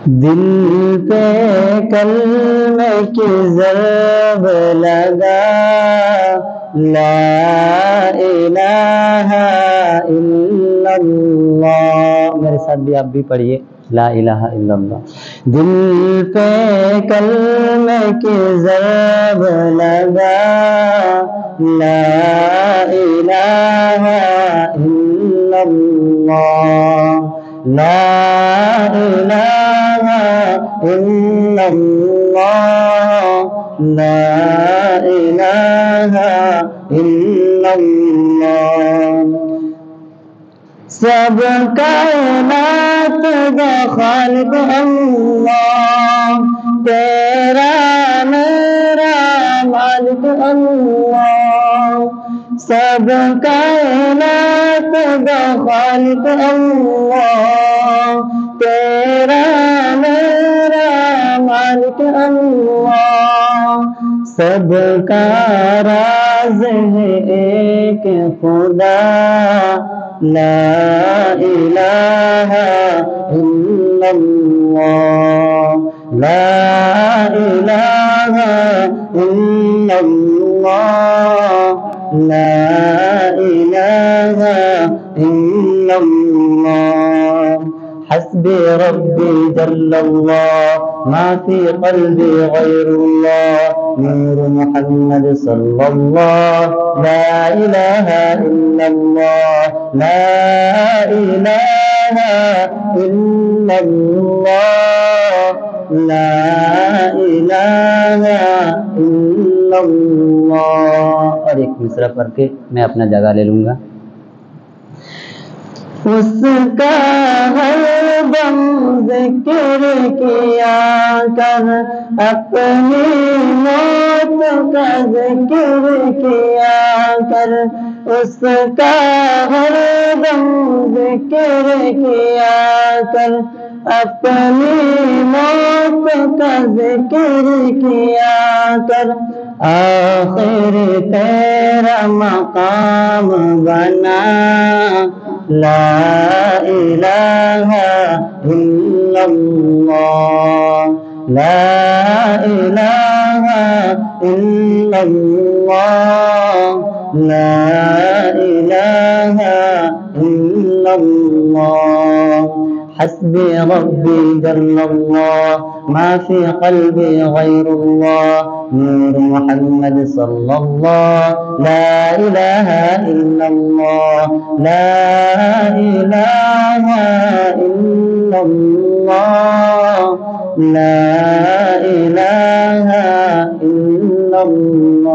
दिल पे कलमे की ज़रब लगा, ला इलाहा इल्लल्लाह। मेरे साथ भी आप भी पढ़िए, ला इलाहा इल्लल्लाह। दिल पे कलमे की ज़रब लगा, ला इलाहा इल्लल्लाह, ला इलाहा इल्लल्लाह, ला इलाहा इल्लल्लाह। सब कायनात का खालिक अल्लाह, तेरा मेरा मालिक अल्लाह। सब कायनात का खालिक अल्लाह, तेरा मेरा मालिक अल्लाह। सबका राज है एक खुदा, ला इलाहा इल्लल्लाह, ला इलाहा इल्लल्लाह, ला इलाहा इल्लल्लाह। हस्बी रब्बी जल्लल्लाह, मा फी क़ल्बी गैरुल्लाह, नूर मुहम्मद सल्लल्लाह, ला इलाहा इल्लल्लाह, ला इलाहा इल्लल्लाह, ला इलाहा इल्लल्लाह। और एक दूसरा पढ़ के मैं अपना जगह ले लूंगा। उसका हर दम ज़िक्र किया कर, अपनी मौत का ज़िक्र किया कर। उसका हर दम ज़िक्र किया कर, अपनी मौत का ज़िक्र किया कर। आखिर तेरा मकाम बना, ला इलाहा इल्लल्लाह, ला इलाहा इल्लल्लाह, ला इलाहा इल्लल्लाह। हस्बी रब्बी जल्लल्लाह, मा फी क़ल्बी गैरुल्लाह, नूर मुहम्मद सल्लल्लाह, ला इलाहा इल्लल्लाह, ला इलाहा इल्लल्लाह, ला इलाहा इल्लल्लाह।